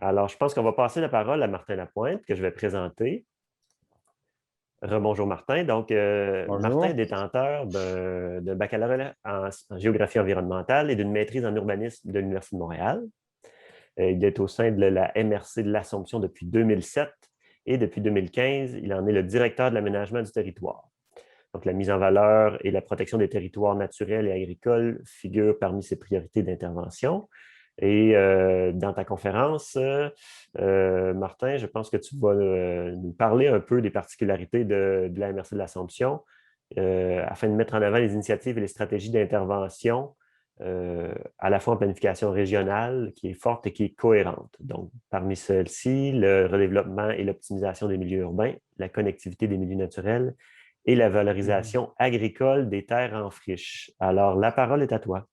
Alors, je pense qu'on va passer la parole à Martin Lapointe, que je vais présenter. Rebonjour Martin. Donc, Martin est Bonjour. détenteur d'un baccalauréat en géographie environnementale et d'une maîtrise en urbanisme de l'Université de Montréal. Il est au sein de la MRC de l'Assomption depuis 2007 et depuis 2015, il en est le directeur de l'aménagement du territoire. Donc, la mise en valeur et la protection des territoires naturels et agricoles figurent parmi ses priorités d'intervention. Et dans ta conférence, Martin, je pense que tu vas nous parler un peu des particularités de la MRC de l'Assomption afin de mettre en avant les initiatives et les stratégies d'intervention à la fois en planification régionale qui est forte et qui est cohérente. Donc, parmi celles-ci, le redéveloppement et l'optimisation des milieux urbains, la connectivité des milieux naturels et la Mhm. valorisation agricole des terres en friche. Alors, la parole est à toi.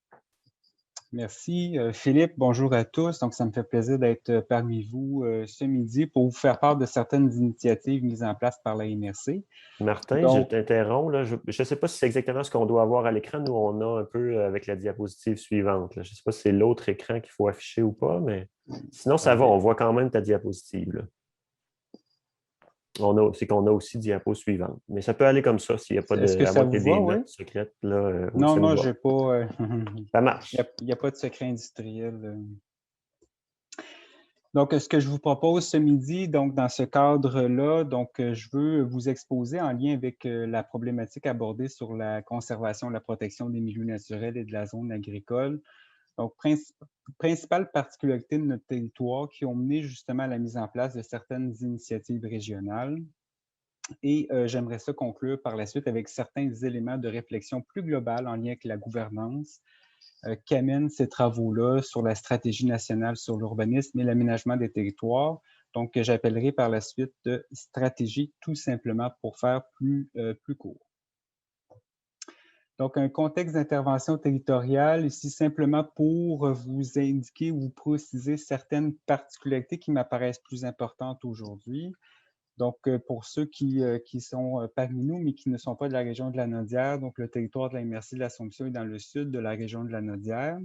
Merci, Philippe. Bonjour à tous. Donc, ça me fait plaisir d'être parmi vous ce midi pour vous faire part de certaines initiatives mises en place par la MRC. Martin, je Donc, t'interromps. Là. Je ne sais pas si c'est exactement ce qu'on doit avoir à l'écran. Nous, on a un peu avec la diapositive suivante. Là. Je ne sais pas si c'est l'autre écran qu'il faut afficher ou pas, mais sinon, ça va. parfait. On voit quand même ta diapositive. Là. C'est qu'on a aussi diapo suivante. Mais ça peut aller comme ça s'il n'y a pas Est-ce de. que À ça moins que tu vous aies va, des oui? notes secrètes, là, oui, Non, ça nous non, va. j'ai pas. Ça Il marche. n'y a pas de secret industriel. Donc, ce que je vous propose ce midi, donc dans ce cadre-là, donc je veux vous exposer en lien avec la problématique abordée sur la conservation, la protection des milieux naturels et de la zone agricole. Donc, principales particularités de notre territoire qui ont mené justement à la mise en place de certaines initiatives régionales. Et j'aimerais ça conclure par la suite avec certains éléments de réflexion plus globale en lien avec la gouvernance qu'amènent ces travaux-là sur la stratégie nationale sur l'urbanisme et l'aménagement des territoires, donc que j'appellerai par la suite de stratégie tout simplement pour faire plus court. Donc, un contexte d'intervention territoriale, ici simplement pour vous indiquer ou vous préciser certaines particularités qui m'apparaissent plus importantes aujourd'hui. Donc, pour ceux qui sont parmi nous, mais qui ne sont pas de la région de la Naudière, donc le territoire de la MRC de l'Assomption est dans le sud de la région de la Naudière.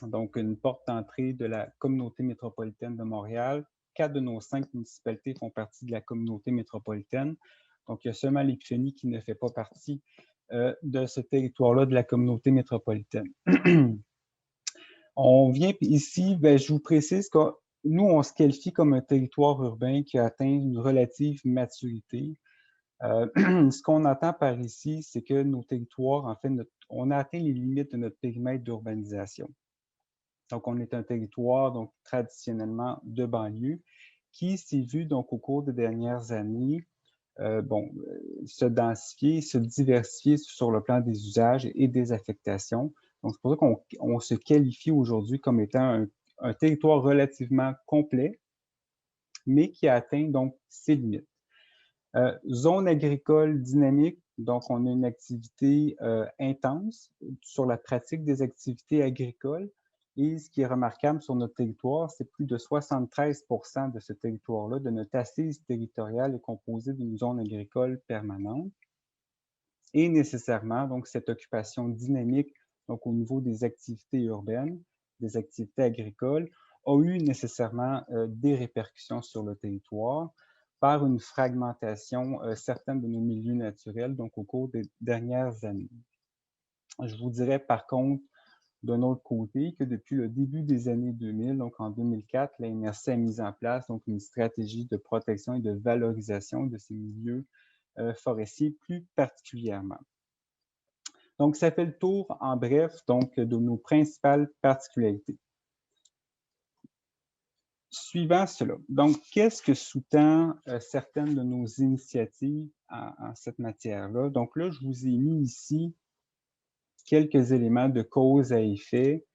Donc, une porte d'entrée de la communauté métropolitaine de Montréal. 4 de nos 5 municipalités font partie de la communauté métropolitaine. Donc, il y a seulement l'Épiphanie qui ne fait pas partie de ce territoire-là de la communauté métropolitaine. On vient ici, ben, je vous précise que nous, on se qualifie comme un territoire urbain qui a atteint une relative maturité. Ce qu'on entend par ici, c'est que nos territoires, en fait, on a atteint les limites de notre périmètre d'urbanisation. Donc, on est un territoire donc traditionnellement de banlieue qui s'est vu donc au cours des dernières années se densifier, se diversifier sur le plan des usages et des affectations. Donc, c'est pour ça qu'on se qualifie aujourd'hui comme étant un territoire relativement complet, mais qui a atteint donc ses limites. Zone agricole dynamique, donc on a une activité intense sur la pratique des activités agricoles. Et ce qui est remarquable sur notre territoire, c'est plus de 73 de ce territoire-là, de notre assise territoriale est composée d'une zone agricole permanente. Et nécessairement, donc, cette occupation dynamique, donc au niveau des activités urbaines, des activités agricoles, a eu nécessairement des répercussions sur le territoire par une fragmentation certaine de nos milieux naturels, donc au cours des dernières années. Je vous dirais par contre, d'un autre côté, que depuis le début des années 2000, donc en 2004, la MRC a mis en place donc une stratégie de protection et de valorisation de ces milieux forestiers plus particulièrement. Donc, ça fait le tour, en bref, donc, de nos principales particularités. Suivant cela, donc, qu'est-ce que sous-tend certaines de nos initiatives en cette matière-là? Donc là, je vous ai mis ici quelques éléments de cause à effet,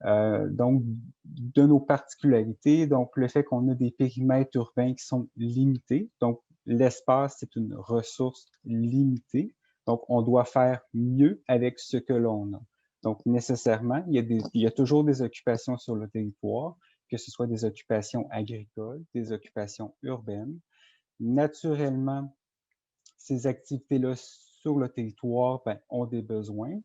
donc, de nos particularités, donc le fait qu'on a des périmètres urbains qui sont limités, donc l'espace, c'est une ressource limitée, donc on doit faire mieux avec ce que l'on a. Donc, nécessairement, il y a toujours des occupations sur le territoire, que ce soit des occupations agricoles, des occupations urbaines. Naturellement, ces activités-là sur le territoire ont des besoins,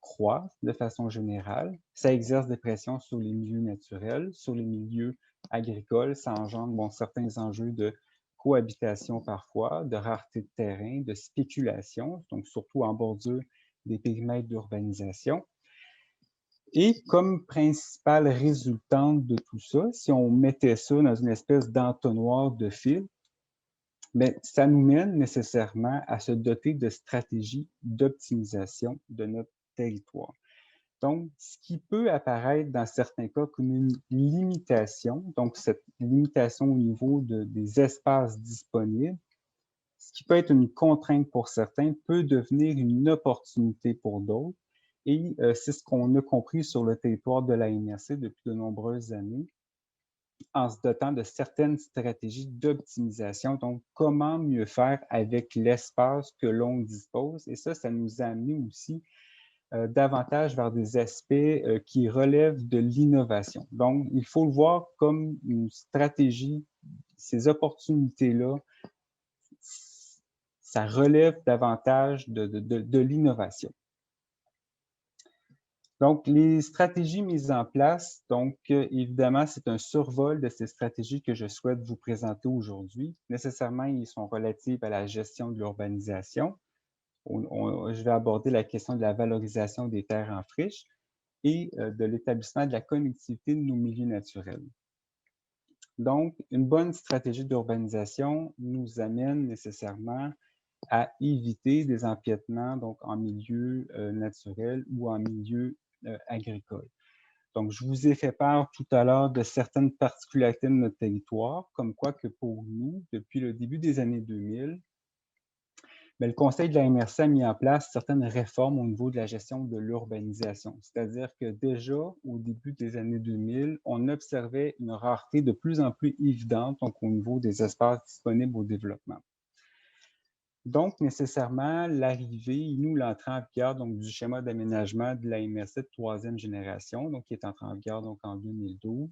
croissent de façon générale. Ça exerce des pressions sur les milieux naturels, sur les milieux agricole, ça engendre certains enjeux de cohabitation parfois, de rareté de terrain, de spéculation, donc surtout en bordure des périmètres d'urbanisation. Et comme principale résultante de tout ça, si on mettait ça dans une espèce d'entonnoir de fil, mais ça nous mène nécessairement à se doter de stratégies d'optimisation de notre territoire. Donc, ce qui peut apparaître dans certains cas comme une limitation, donc cette limitation au niveau des espaces disponibles, ce qui peut être une contrainte pour certains, peut devenir une opportunité pour d'autres. Et c'est ce qu'on a compris sur le territoire de la MRC depuis de nombreuses années, en se dotant de certaines stratégies d'optimisation. Donc, comment mieux faire avec l'espace que l'on dispose. Et ça nous a amené aussi davantage vers des aspects qui relèvent de l'innovation. Donc, il faut le voir comme une stratégie. Ces opportunités-là, ça relève davantage de l'innovation. Donc, les stratégies mises en place, donc évidemment, c'est un survol de ces stratégies que je souhaite vous présenter aujourd'hui. Nécessairement, ils sont relatifs à la gestion de l'urbanisation. Je vais aborder la question de la valorisation des terres en friche et de l'établissement de la connectivité de nos milieux naturels. Donc, une bonne stratégie d'urbanisation nous amène nécessairement à éviter des empiètements donc, en milieu naturel ou en milieu agricole. Donc, je vous ai fait part tout à l'heure de certaines particularités de notre territoire, comme quoi que pour nous, depuis le début des années 2000, le Conseil de la MRC a mis en place certaines réformes au niveau de la gestion de l'urbanisation. C'est-à-dire que déjà, au début des années 2000, on observait une rareté de plus en plus évidente donc, au niveau des espaces disponibles au développement. Donc, nécessairement, l'arrivée, nous, l'entrée en vigueur donc, du schéma d'aménagement de la MRC de troisième génération, donc, qui est entré en vigueur donc, en 2012,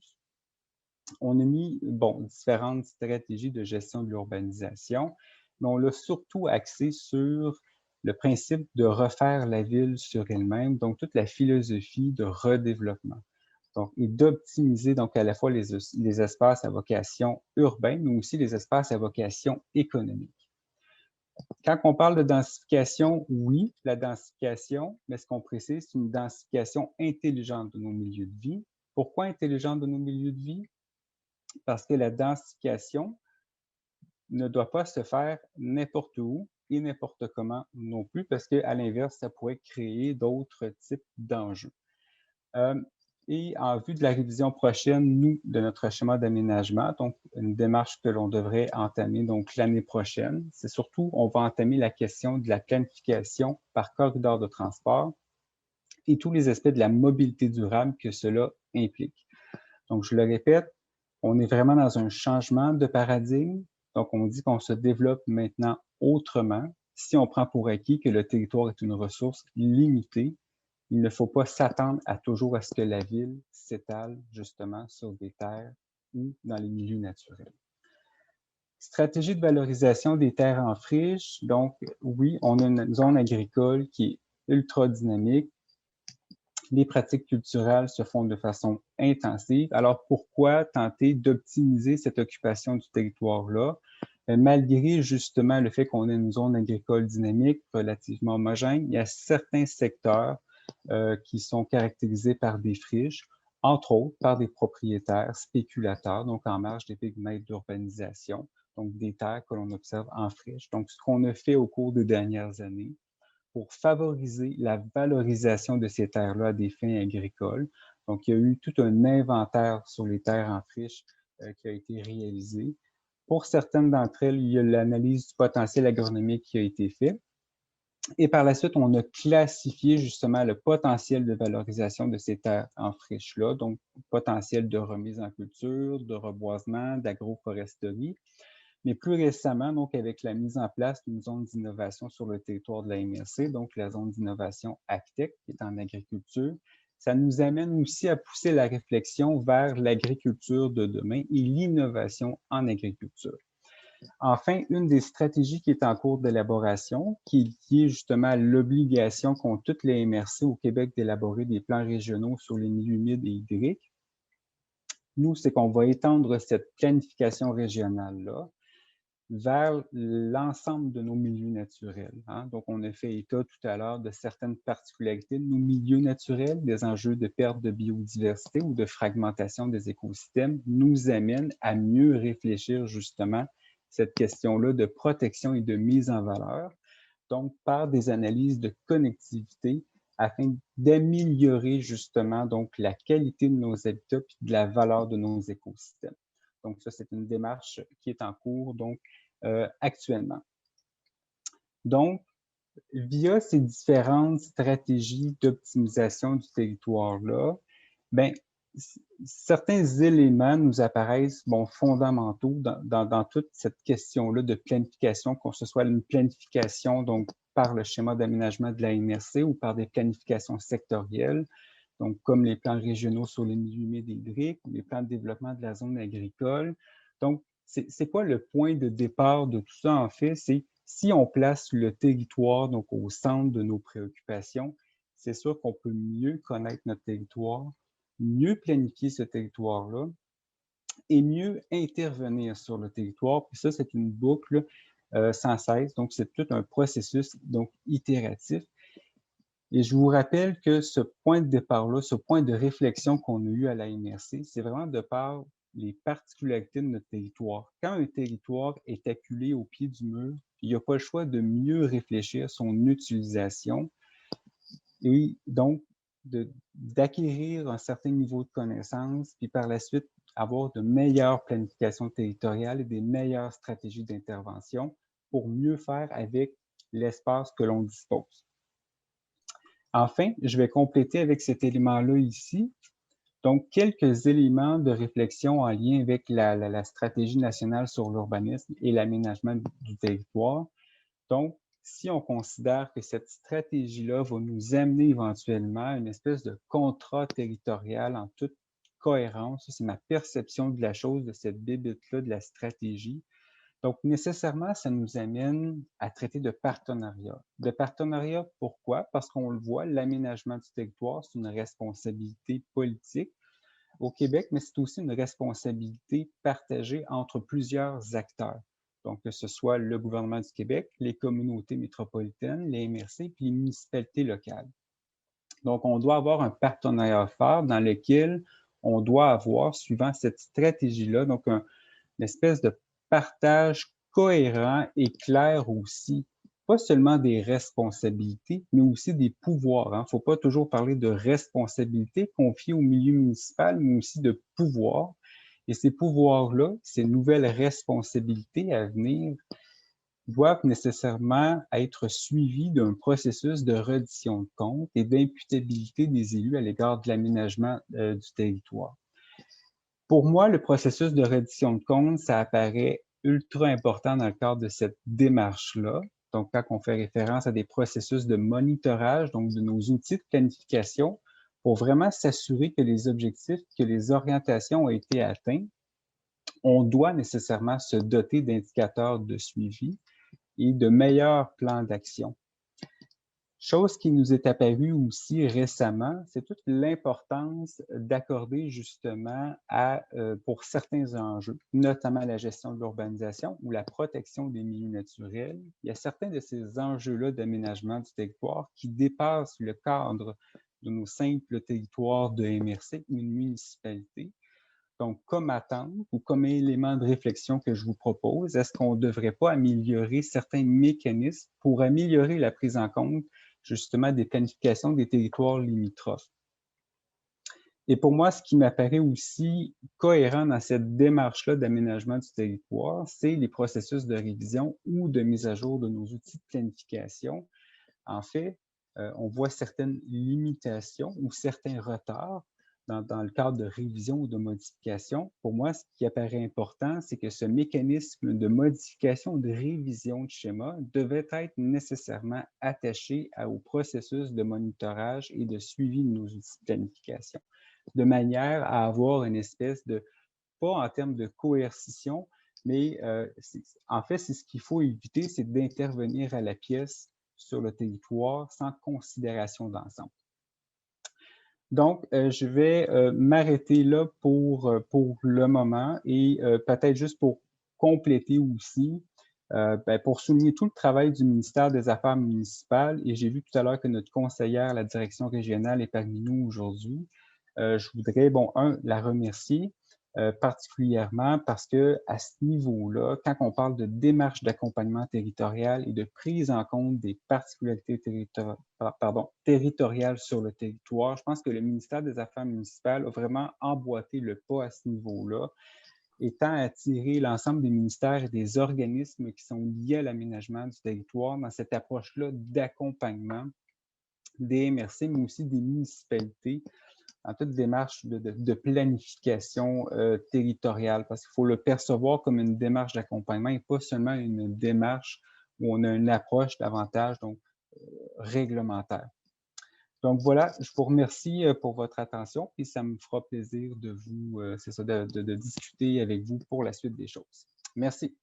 on a mis différentes stratégies de gestion de l'urbanisation, mais on l'a surtout axé sur le principe de refaire la ville sur elle-même, donc toute la philosophie de redéveloppement. Donc, et d'optimiser donc à la fois les espaces à vocation urbaine, mais aussi les espaces à vocation économique. Quand on parle de densification, oui, la densification, mais ce qu'on précise, c'est une densification intelligente de nos milieux de vie. Pourquoi intelligente de nos milieux de vie? Parce que la densification ne doit pas se faire n'importe où et n'importe comment non plus, parce qu'à l'inverse, ça pourrait créer d'autres types d'enjeux. Et en vue de la révision prochaine, nous, de notre schéma d'aménagement, donc une démarche que l'on devrait entamer donc l'année prochaine, c'est surtout, on va entamer la question de la planification par corridor de transport et tous les aspects de la mobilité durable que cela implique. Donc, je le répète, on est vraiment dans un changement de paradigme. Donc, on dit qu'on se développe maintenant autrement. Si on prend pour acquis que le territoire est une ressource limitée, il ne faut pas s'attendre à toujours à ce que la ville s'étale justement sur des terres ou dans les milieux naturels. Stratégie de valorisation des terres en friche. Donc, oui, on a une zone agricole qui est ultra dynamique. Les pratiques culturelles se font de façon intensive. Alors, pourquoi tenter d'optimiser cette occupation du territoire-là, malgré justement le fait qu'on ait une zone agricole dynamique, relativement homogène? Il y a certains secteurs qui sont caractérisés par des friches, entre autres par des propriétaires spéculateurs, donc en marge des périmètres d'urbanisation, donc des terres que l'on observe en friche. Donc, ce qu'on a fait au cours des dernières années, pour favoriser la valorisation de ces terres-là à des fins agricoles. Donc, il y a eu tout un inventaire sur les terres en friche qui a été réalisé. Pour certaines d'entre elles, il y a l'analyse du potentiel agronomique qui a été faite. Et par la suite, on a classifié justement le potentiel de valorisation de ces terres en friche-là, donc potentiel de remise en culture, de reboisement, d'agroforesterie. Mais plus récemment, donc avec la mise en place d'une zone d'innovation sur le territoire de la MRC, donc la zone d'innovation ACTEC, qui est en agriculture, ça nous amène aussi à pousser la réflexion vers l'agriculture de demain et l'innovation en agriculture. Enfin, une des stratégies qui est en cours d'élaboration, qui est liée justement à l'obligation qu'ont toutes les MRC au Québec d'élaborer des plans régionaux sur les milieux humides et hydriques, nous, c'est qu'on va étendre cette planification régionale-là vers l'ensemble de nos milieux naturels. Hein. Donc, on a fait état tout à l'heure de certaines particularités de nos milieux naturels, des enjeux de perte de biodiversité ou de fragmentation des écosystèmes nous amènent à mieux réfléchir justement cette question-là de protection et de mise en valeur, donc par des analyses de connectivité afin d'améliorer justement donc la qualité de nos habitats et de la valeur de nos écosystèmes. Donc, ça, c'est une démarche qui est en cours donc, actuellement. Donc, via ces différentes stratégies d'optimisation du territoire-là, ben, certains éléments nous apparaissent fondamentaux dans toute cette question-là de planification, que ce soit une planification donc, par le schéma d'aménagement de la MRC ou par des planifications sectorielles, donc comme les plans régionaux sur les milieux humides et hydriques ou les plans de développement de la zone agricole. Donc, c'est quoi le point de départ de tout ça, en fait? C'est si on place le territoire donc, au centre de nos préoccupations, c'est sûr qu'on peut mieux connaître notre territoire, mieux planifier ce territoire-là et mieux intervenir sur le territoire. Puis ça, c'est une boucle sans cesse. Donc, c'est tout un processus donc, itératif. Et je vous rappelle que ce point de départ-là, ce point de réflexion qu'on a eu à la MRC, c'est vraiment de par les particularités de notre territoire. Quand un territoire est acculé au pied du mur, il n'y a pas le choix de mieux réfléchir à son utilisation et donc d'acquérir un certain niveau de connaissance, puis par la suite avoir de meilleures planifications territoriales et des meilleures stratégies d'intervention pour mieux faire avec l'espace que l'on dispose. Enfin, je vais compléter avec cet élément-là ici. Donc, quelques éléments de réflexion en lien avec la stratégie nationale sur l'urbanisme et l'aménagement du territoire. Donc, si on considère que cette stratégie-là va nous amener éventuellement à une espèce de contrat territorial en toute cohérence, c'est ma perception de la chose, de cette bébête-là, de la stratégie. Donc, nécessairement, ça nous amène à traiter de partenariat. De partenariat, pourquoi? Parce qu'on le voit, l'aménagement du territoire, c'est une responsabilité politique au Québec, mais c'est aussi une responsabilité partagée entre plusieurs acteurs. Donc, que ce soit le gouvernement du Québec, les communautés métropolitaines, les MRC, puis les municipalités locales. Donc, on doit avoir un partenariat fort dans lequel on doit avoir, suivant cette stratégie-là, donc une espèce de partage cohérent et clair aussi, pas seulement des responsabilités, mais aussi des pouvoirs. Il ne faut pas toujours parler de responsabilités confiées au milieu municipal, mais aussi de pouvoirs. Et ces pouvoirs-là, ces nouvelles responsabilités à venir, doivent nécessairement être suivis d'un processus de reddition de comptes et d'imputabilité des élus à l'égard de l'aménagement du territoire. Pour moi, le processus de reddition de comptes, ça apparaît ultra important dans le cadre de cette démarche-là. Donc, quand on fait référence à des processus de monitorage, donc de nos outils de planification, pour vraiment s'assurer que les objectifs, que les orientations ont été atteints, on doit nécessairement se doter d'indicateurs de suivi et de meilleurs plans d'action. Chose qui nous est apparue aussi récemment, c'est toute l'importance d'accorder justement pour certains enjeux, notamment la gestion de l'urbanisation ou la protection des milieux naturels. Il y a certains de ces enjeux-là d'aménagement du territoire qui dépassent le cadre de nos simples territoires de MRC ou une municipalité. Donc, comme attente ou comme élément de réflexion que je vous propose, est-ce qu'on ne devrait pas améliorer certains mécanismes pour améliorer la prise en compte justement des planifications des territoires limitrophes? Et pour moi, ce qui m'apparaît aussi cohérent dans cette démarche-là d'aménagement du territoire, c'est les processus de révision ou de mise à jour de nos outils de planification. En fait, on voit certaines limitations ou certains retards dans le cadre de révision ou de modification. Pour moi, ce qui apparaît important, c'est que ce mécanisme de modification ou de révision de schéma devait être nécessairement attaché au processus de monitorage et de suivi de nos outils de planification, de manière à avoir une espèce de, pas en termes de coercition, mais en fait, c'est ce qu'il faut éviter, c'est d'intervenir à la pièce sur le territoire sans considération d'ensemble. Donc, je vais m'arrêter là pour le moment et peut-être juste pour compléter aussi, pour souligner tout le travail du ministère des Affaires municipales, et j'ai vu tout à l'heure que notre conseillère à la direction régionale est parmi nous aujourd'hui. Je voudrais, bon, la remercier particulièrement parce que à ce niveau-là, quand on parle de démarche d'accompagnement territorial et de prise en compte des particularités territoriales sur le territoire, je pense que le ministère des Affaires municipales a vraiment emboîté le pas à ce niveau-là et tend à attirer l'ensemble des ministères et des organismes qui sont liés à l'aménagement du territoire dans cette approche-là d'accompagnement des MRC, mais aussi des municipalités en toute démarche de planification territoriale, parce qu'il faut le percevoir comme une démarche d'accompagnement et pas seulement une démarche où on a une approche davantage réglementaire. Donc voilà, je vous remercie pour votre attention et ça me fera plaisir de vous, c'est ça, de discuter avec vous pour la suite des choses. Merci.